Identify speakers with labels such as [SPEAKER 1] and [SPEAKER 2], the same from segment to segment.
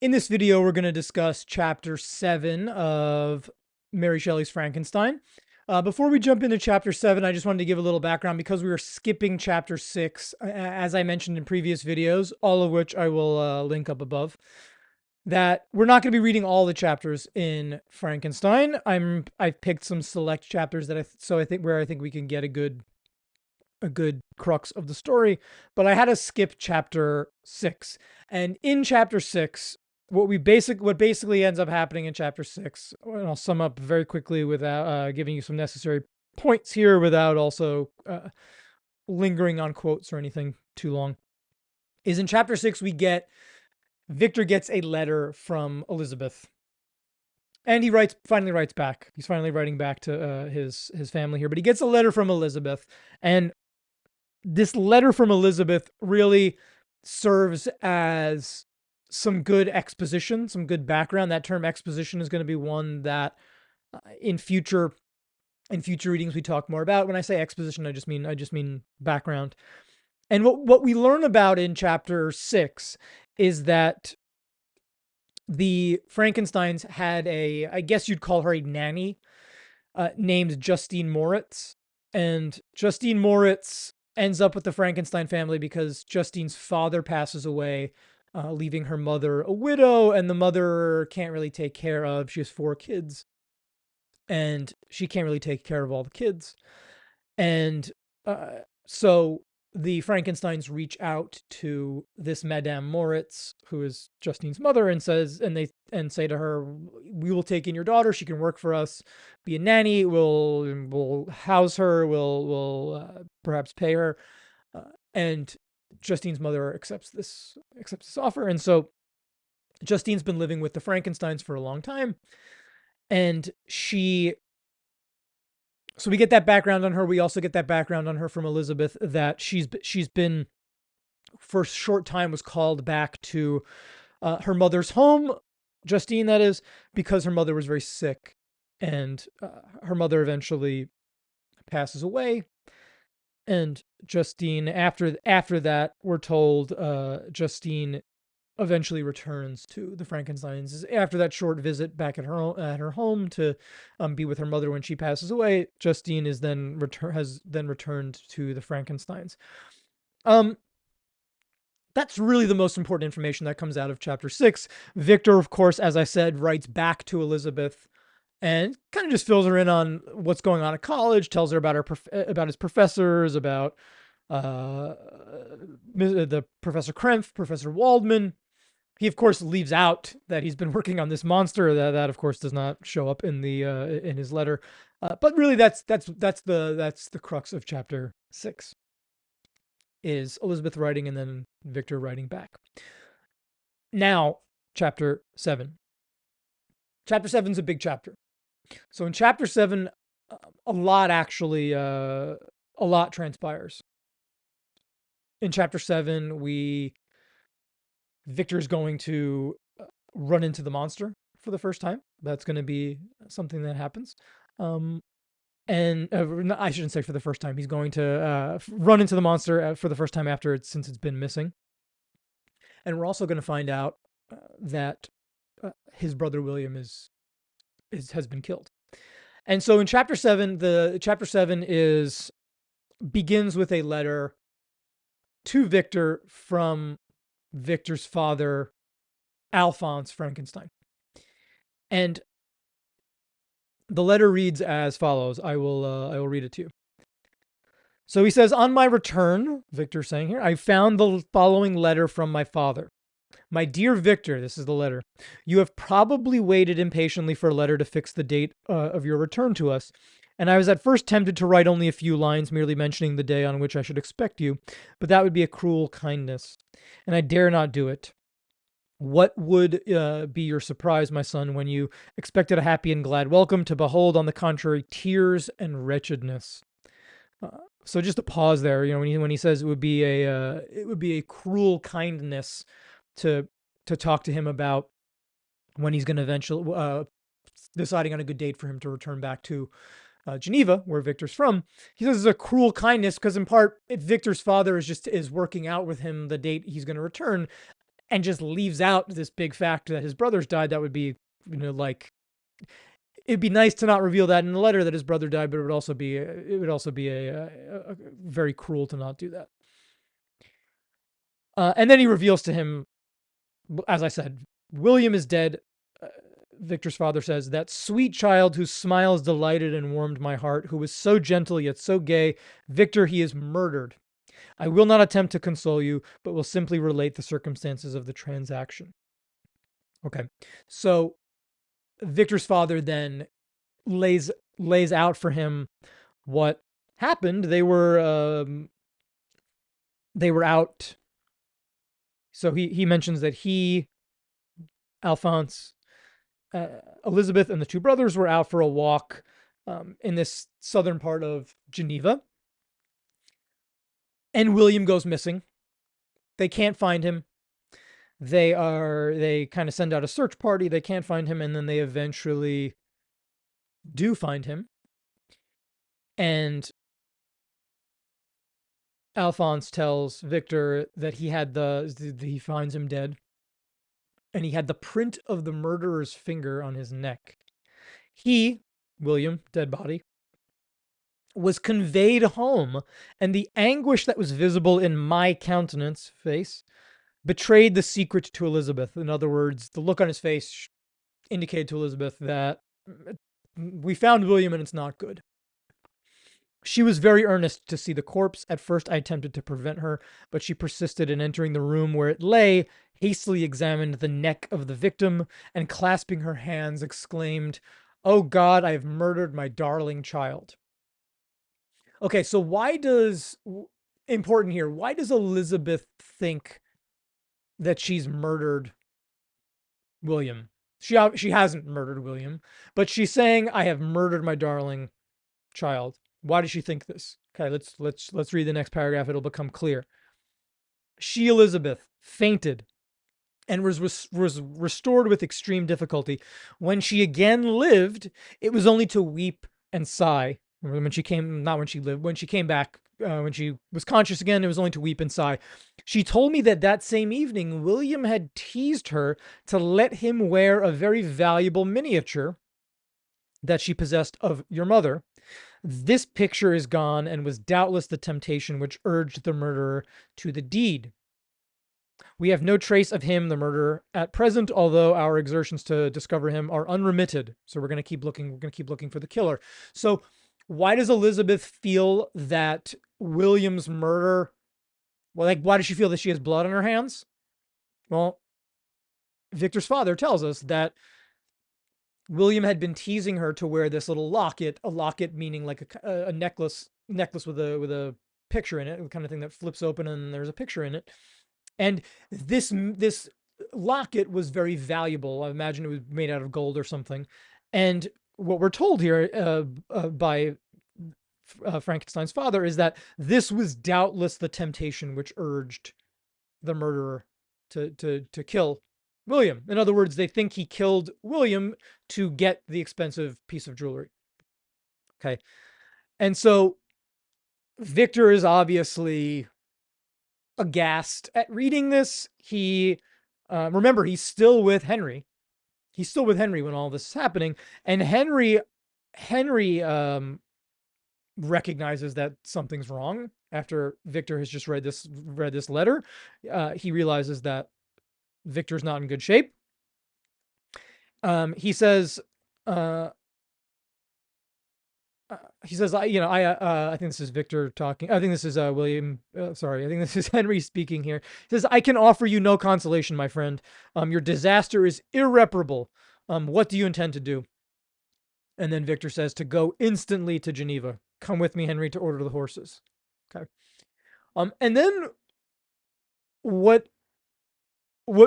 [SPEAKER 1] In this video, we're going to discuss Chapter 7 of Mary Shelley's Frankenstein. Before we jump into Chapter 7, I just wanted to give a little background because we were skipping Chapter 6, as I mentioned in previous videos, all of which I will link up above, that we're not going to be reading all the chapters in Frankenstein. I've picked some select chapters that I think we can get a good crux of the story, but I had to skip Chapter 6. And in Chapter 6, what basically ends up happening in Chapter 6, and I'll sum up very quickly without giving you some necessary points here without also lingering on quotes or anything too long, is in Chapter 6 Victor gets a letter from Elizabeth. And he finally writes back. He's finally writing back to his family here, but he gets a letter from Elizabeth, and this letter from Elizabeth really serves as some good exposition, some good background. That term exposition is going to be one that in future readings we talk more about. When I say exposition, I just mean background. And what we learn about in Chapter 6 is that the Frankensteins had I guess you'd call her a nanny, named Justine Moritz. And Justine Moritz ends up with the Frankenstein family because Justine's father passes away, leaving her mother a widow, and the mother can't really take care of. She has 4 kids, and she can't really take care of all the kids. And so the Frankensteins reach out to this Madame Moritz, who is Justine's mother, and say to her, "We will take in your daughter. She can work for us, be a nanny. We'll house her. We'll perhaps pay her." And Justine's mother accepts this offer, and so Justine's been living with the Frankensteins for a long time, and so we get that background on her. We also get that background on her from Elizabeth, that she's been, for a short time, was called back to her mother's home, Justine, that is, because her mother was very sick, and her mother eventually passes away. And Justine, after that, we're told Justine eventually returns to the Frankensteins. After that short visit back at her home to be with her mother when she passes away, Justine has then returned to the Frankensteins. That's really the most important information that comes out of Chapter 6. Victor, of course, as I said, writes back to Elizabeth and kind of just fills her in on what's going on at college, tells her about his professors, about the Professor Krempf, Professor Waldman. He, of course, leaves out that he's been working on this monster. That of course, does not show up in his letter. But really, that's the crux of Chapter 6. Is Elizabeth writing and then Victor writing back. Now, Chapter 7. Chapter 7 is a big chapter. So in Chapter 7, a lot transpires. In Chapter 7, Victor's going to run into the monster for the first time. That's going to be something that happens. And I shouldn't say for the first time. He's going to run into the monster for the first time since it's been missing. And we're also going to find out that his brother William has been killed. And so in Chapter 7, Chapter 7 begins with a letter to Victor from Victor's father, Alphonse Frankenstein. And the letter reads as follows. I will read it to you. So he says, "On my return," Victor's saying here, "I found the following letter from my father. My dear Victor," this is the letter, "you have probably waited impatiently for a letter to fix the date of your return to us, and I was at first tempted to write only a few lines merely mentioning the day on which I should expect you, but that would be a cruel kindness, and I dare not do it. What would be your surprise, my son, when you expected a happy and glad welcome, to behold, on the contrary, tears and wretchedness?" So just a pause there. When he says it would be a cruel kindness to talk to him about when he's going to eventually deciding on a good date for him to return back to Geneva, where Victor's from. He says it's a cruel kindness because, in part, Victor's father is working out with him the date he's going to return. and just leaves out this big fact that his brothers died. That would be, like, it'd be nice to not reveal that in the letter that his brother died, but it would also be a very cruel to not do that. And then he reveals to him, as I said, William is dead. Victor's father says, that sweet child whose smiles delighted and warmed my heart, who was so gentle yet so gay, Victor, he is murdered. I will not attempt to console you, but will simply relate the circumstances of the transaction. Okay, so Victor's father then lays out for him what happened. They were out. So he mentions that he, Alphonse, Elizabeth, and the two brothers were out for a walk in this southern part of Geneva, and William goes missing. They can't find him. They kind of send out a search party. They can't find him, and then they eventually do find him. And Alphonse tells Victor that he finds him dead, and he had the print of the murderer's finger on his neck. He, William, dead body, was conveyed home, and the anguish that was visible in my countenance, face, betrayed the secret to Elizabeth. In other words, the look on his face indicated to Elizabeth that we found William and it's not good. She was very earnest to see the corpse. At first I attempted to prevent her, but she persisted in entering the room where it lay, hastily examined the neck of the victim, and clasping her hands exclaimed, "Oh God, I have murdered my darling child." Okay, so important here, why does Elizabeth think that she's murdered William? She hasn't murdered William, but she's saying, "I have murdered my darling child." Why does she think this? Okay, let's read the next paragraph. It'll become clear. She, Elizabeth, fainted and was restored with extreme difficulty. When she again lived, it was only to weep and sigh. When she came, not when she lived, when she came back, when she was conscious again, it was only to weep and sigh. She told me that same evening, William had teased her to let him wear a very valuable miniature that she possessed of your mother. This picture is gone and was doubtless the temptation which urged the murderer to the deed. We have no trace of him, the murderer, at present, although our exertions to discover him are unremitted. So we're going to keep looking. We're going to keep looking for the killer. So why does Elizabeth feel that William's murder? Well, like, why does she feel that she has blood on her hands? Well, Victor's father tells us that William had been teasing her to wear this little locket, a locket meaning like a necklace with a picture in it, the kind of thing that flips open and there's a picture in it. And this locket was very valuable. I imagine it was made out of gold or something. And what we're told here by Frankenstein's father is that this was doubtless the temptation which urged the murderer to kill William. In other words, they think he killed William to get the expensive piece of jewelry. Okay. And so Victor is obviously aghast at reading this. He, remember, he's still with Henry. He's still with Henry when all this is happening. And Henry recognizes that something's wrong after Victor has just read this letter. He realizes that Victor's not in good shape. He says, I think this is Victor talking. I think this is William. Sorry, I think this is Henry speaking here. He says, "I can offer you no consolation, my friend. Your disaster is irreparable. What do you intend to do?" And then Victor says, "To go instantly to Geneva. Come with me, Henry, to order the horses." Okay. And then what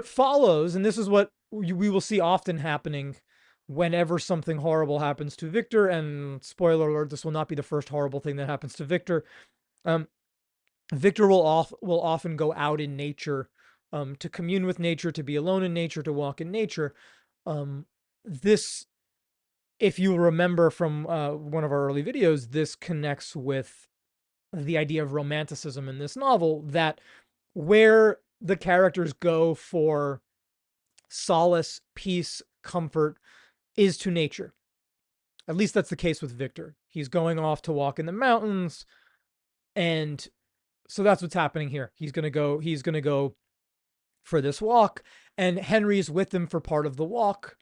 [SPEAKER 1] follows, and this is what we will see often happening whenever something horrible happens to Victor, and spoiler alert, this will not be the first horrible thing that happens to Victor. Victor will often go out in nature, to commune with nature, to be alone in nature, to walk in nature. This, if you remember from one of our early videos, this connects with the idea of romanticism in this novel, that where the characters go for solace, peace, comfort is to nature. At least that's the case with Victor. He's going off to walk in the mountains, and so that's what's happening here. He's going to go for this walk, and Henry's with him for part of the walk.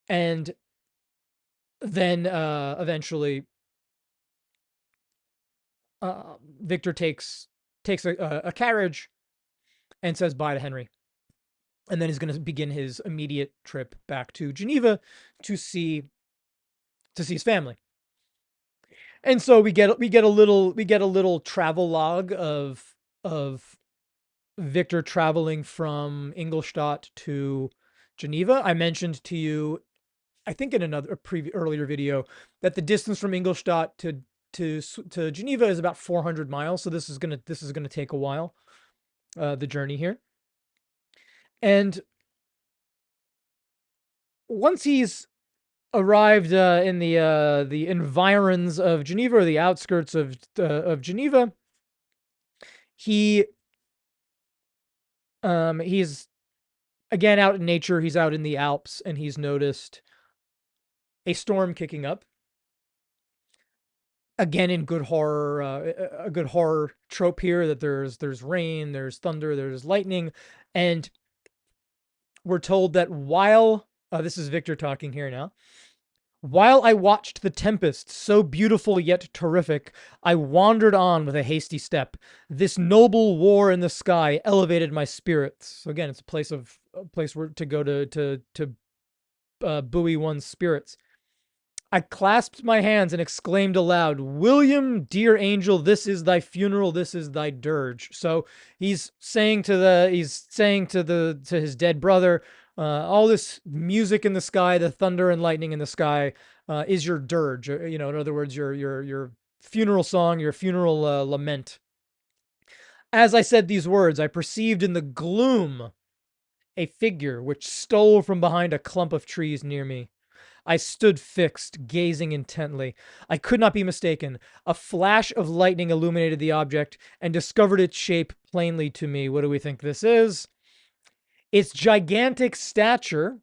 [SPEAKER 1] And then eventually Victor takes a carriage and says bye to Henry. And then he's going to begin his immediate trip back to Geneva to see his family. And so we get a little travel log of Victor traveling from Ingolstadt to Geneva. I mentioned to you, I think in earlier video, that the distance from Ingolstadt to Geneva is about 400 miles. So this is gonna take a while, the journey here. And once he's arrived in the environs of Geneva, or the outskirts of Geneva, he he's again out in nature. He's out in the Alps, and he's noticed a storm kicking up. Again, in good horror, a good horror trope here, that there's rain, there's thunder, there's lightning, and we're told that while this is Victor talking here now. While I watched the tempest, so beautiful yet terrific, I wandered on with a hasty step. This noble war in the sky elevated my spirits. So again, it's a place where to go to buoy one's spirits. I clasped my hands and exclaimed aloud, "William, dear angel, this is thy funeral, this is thy dirge." So he's saying to his dead brother, all this music in the sky, the thunder and lightning in the sky, is your dirge. In other words, your funeral song, your funeral lament. As I said these words, I perceived in the gloom a figure which stole from behind a clump of trees near me. I stood fixed, gazing intently. I could not be mistaken. A flash of lightning illuminated the object and discovered its shape plainly to me. What do we think this is? Its gigantic stature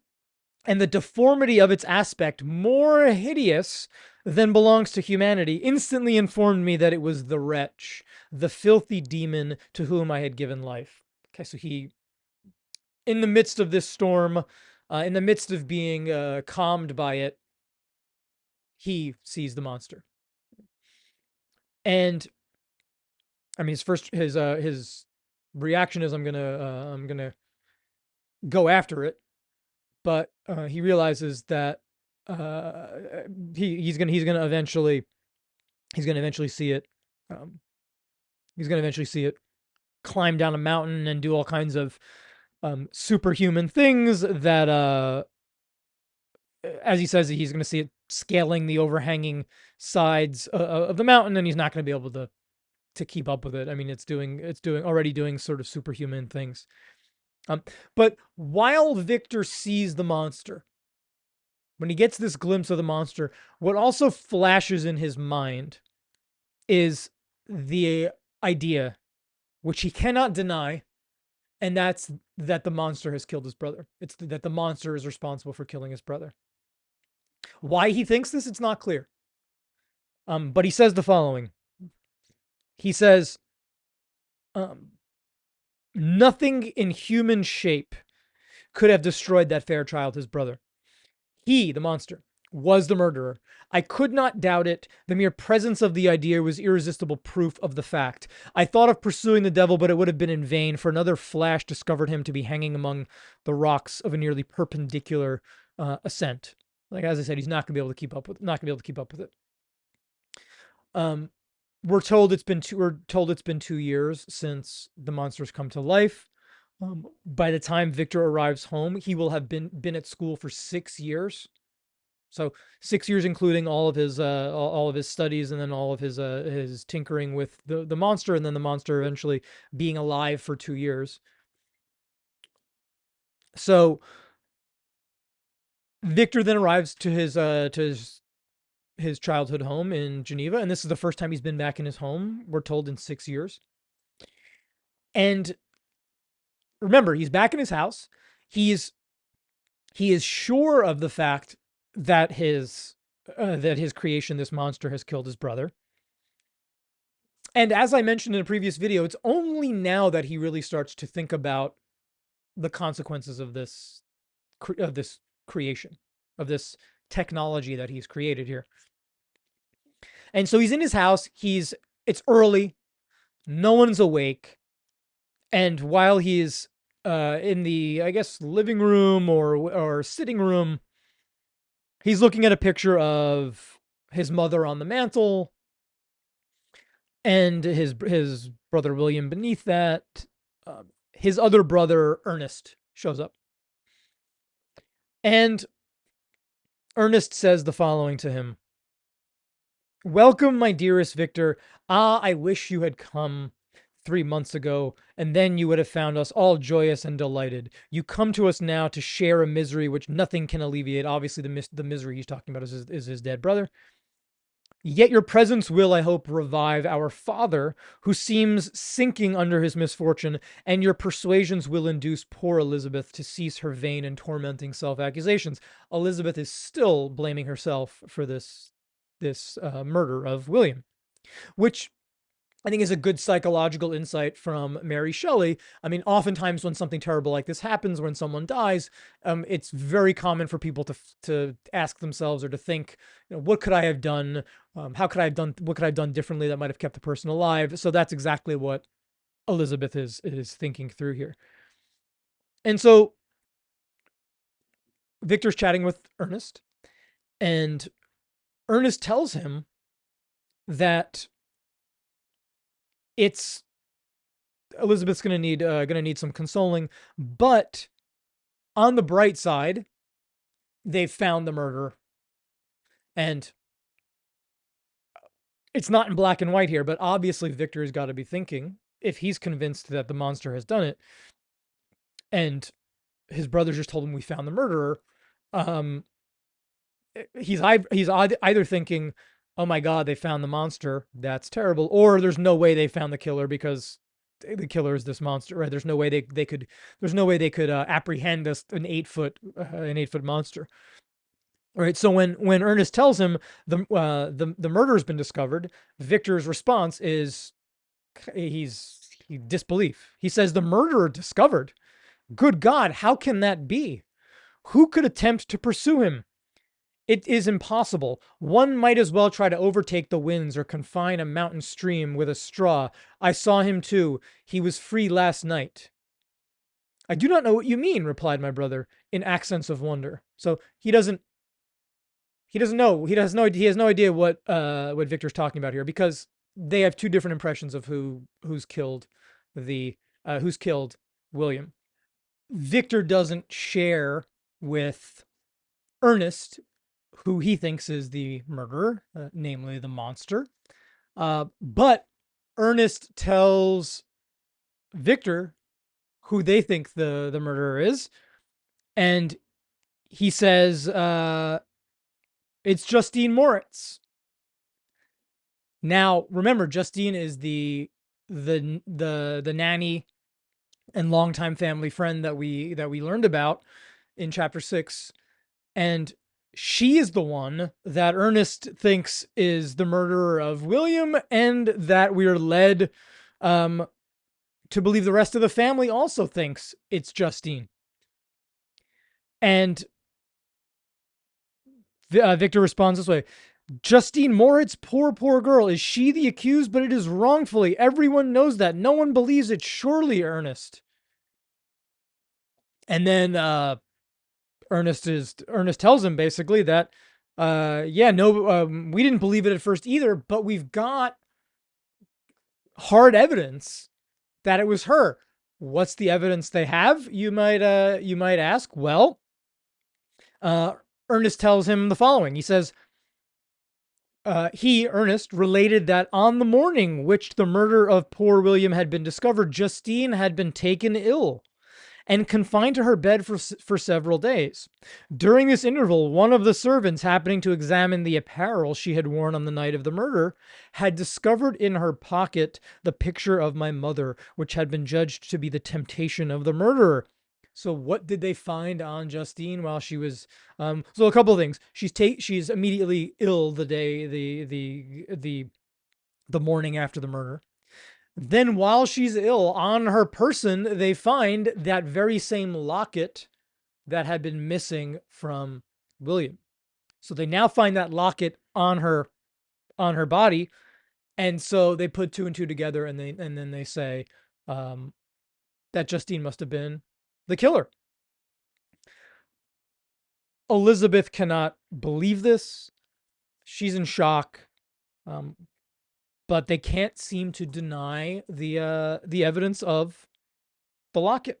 [SPEAKER 1] and the deformity of its aspect, more hideous than belongs to humanity, instantly informed me that it was the wretch, the filthy demon to whom I had given life. Okay, so he, in the midst of this storm, in the midst of being calmed by it, he sees the monster. And I mean, his reaction is, I'm gonna go after it, but he realizes that he's gonna eventually see it. He's gonna eventually see it climb down a mountain and do all kinds of superhuman things that as he says, he's going to see it scaling the overhanging sides of the mountain, and he's not going to be able to keep up with it. I mean, it's already doing sort of superhuman things. But while Victor sees the monster, when he gets this glimpse of the monster, what also flashes in his mind is the idea, which he cannot deny, and that's that the monster has killed his brother. It's that the monster is responsible for killing his brother. Why he thinks this, it's not clear. But he says the following. He says, nothing in human shape could have destroyed that fair child, his brother. He, the monster, was the murderer. I could not doubt it. The mere presence of the idea was irresistible proof of the fact. I thought of pursuing the devil, but it would have been in vain, for another flash discovered him to be hanging among the rocks of a nearly perpendicular ascent. Like, as I said, he's not gonna be able to keep up with it. We're told it's been 2 years since the monster's come to life. By the time Victor arrives home, he will have been at school for 6 years. So 6 years, including all of his studies, and then all of his tinkering with the monster, and then the monster eventually being alive for 2 years. So Victor then arrives to his childhood home in Geneva, and this is the first time he's been back in his home, we're told, in 6 years. And remember, he's back in his house. He's he is sure of the fact that his creation, this monster, has killed his brother. And as I mentioned in a previous video, it's only now that he really starts to think about the consequences of this creation, of this technology that he's created here. And so he's in his house. It's early, no one's awake, and while he's in the, I guess, living room or sitting room, he's looking at a picture of his mother on the mantle and his brother William beneath that. His other brother Ernest shows up, and Ernest says the following to him: "Welcome, my dearest Victor. Ah, I wish you had come 3 months ago, and then you would have found us all joyous and delighted. You come to us now to share a misery which nothing can alleviate." Obviously, the misery he's talking about is his dead brother. "Yet your presence will, I hope, revive our father, who seems sinking under his misfortune, and your persuasions will induce poor Elizabeth to cease her vain and tormenting self-accusations." Elizabeth is still blaming herself for this murder of William, which I think is a good psychological insight from Mary Shelley. I mean, oftentimes when something terrible like this happens, when someone dies, it's very common for people to ask themselves or to think, what could I have done? What could I have done differently that might have kept the person alive? So that's exactly what Elizabeth is thinking through here. And so Victor's chatting with Ernest, and Ernest tells him that it's Elizabeth's gonna need some consoling, but on the bright side, they've found the murderer, and it's not in black and white here, but obviously Victor has got to be thinking, if he's convinced that the monster has done it, and his brother just told him we found the murderer, um, he's either thinking, oh my God, they found the monster, that's terrible, or there's no way they found the killer because the killer is this monster, right? There's no way they could apprehend an 8 foot monster. Right. So when Ernest tells him the murder's been discovered, Victor's response is disbelief. He says, "The murderer discovered? Good God, how can that be? Who could attempt to pursue him? It is impossible. One might as well try to overtake the winds or confine a mountain stream with a straw. I saw him too. He was free last night." "I do not know what you mean," replied my brother in accents of wonder. So he doesn't know. He has no idea what Victor's talking about here, because they have two different impressions of who's killed William. Victor doesn't share with Ernest who he thinks is the murderer, namely the monster. But Ernest tells Victor who they think the murderer is, and he says, it's Justine Moritz. Now, remember, Justine is the nanny and longtime family friend that we learned about in chapter 6, and she is the one that Ernest thinks is the murderer of William, and that we are led to believe the rest of the family also thinks it's Justine. And Victor responds this way: "Justine Moritz, poor girl. Is she the accused? But it is wrongfully. Everyone knows that. No one believes it. Surely, Ernest." And then Ernest tells him basically that, yeah, no, we didn't believe it at first either, but we've got hard evidence that it was her. What's the evidence they have? You might ask. Well, Ernest tells him the following. He says, Ernest, related that on the morning which the murder of poor William had been discovered, Justine had been taken ill, and confined to her bed for several days. During this interval, one of the servants, happening to examine the apparel she had worn on the night of the murder, had discovered in her pocket the picture of my mother, which had been judged to be the temptation of the murderer. So what did they find on Justine while she was? So a couple of things. She's immediately ill the day the morning after the murder. Then, while she's ill, on her person, they find that very same locket that had been missing from William. So they now find that locket on her body, and so they put two and two together, and then they say that Justine must have been the killer. Elizabeth cannot believe this. She's in shock, um, but they can't seem to deny the evidence of the locket.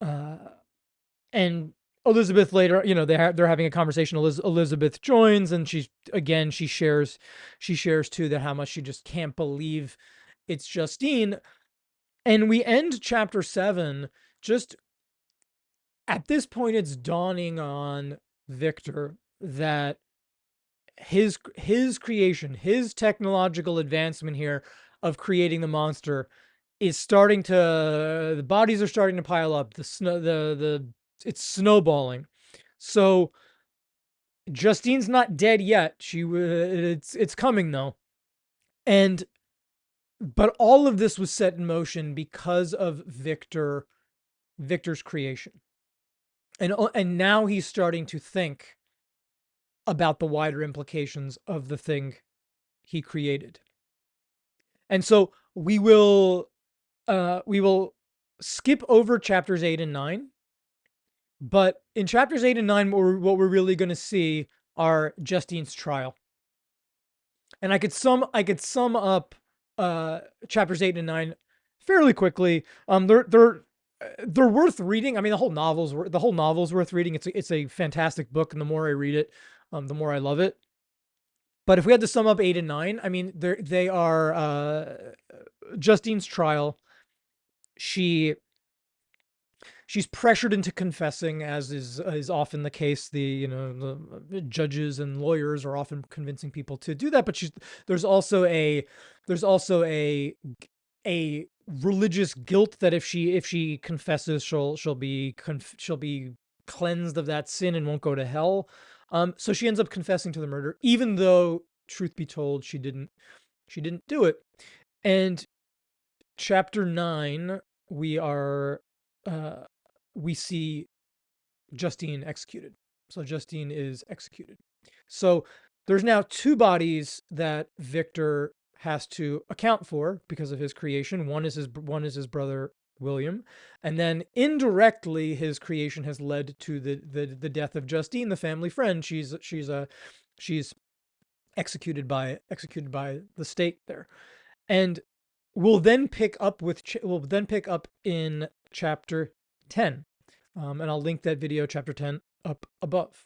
[SPEAKER 1] And Elizabeth later, they're having a conversation. Elizabeth joins, and she shares too that how much she just can't believe it's Justine. And we end chapter 7 just at this point. It's dawning on Victor that his creation, his technological advancement here of creating the monster is starting to, the bodies are starting to pile up. It's snowballing. So Justine's not dead yet. It's coming though. And but all of this was set in motion because of Victor's creation. And now he's starting to think about the wider implications of the thing he created. And so we will skip over chapters 8 and 9. But in chapters 8 and 9, what we're really going to see are Justine's trial. And I could sum up chapters 8 and 9 fairly quickly. They're worth reading. I mean, the whole novel's worth reading. It's a fantastic book, and the more I read it, the more I love it. But if we had to sum up 8 and 9, I mean, they are Justine's trial. She's pressured into confessing, as is often the case. The judges and lawyers are often convincing people to do that, but there's also a religious guilt that if she confesses, she'll be cleansed of that sin and won't go to hell. So she ends up confessing to the murder, even though, truth be told, she didn't do it. And chapter 9, we see Justine executed. So Justine is executed. So there's now two bodies that Victor has to account for because of his creation. One is his brother William, and then indirectly his creation has led to the death of Justine, the family friend. She's executed by the state there. And we'll then pick up in chapter 10. And I'll link that video, chapter 10, up above.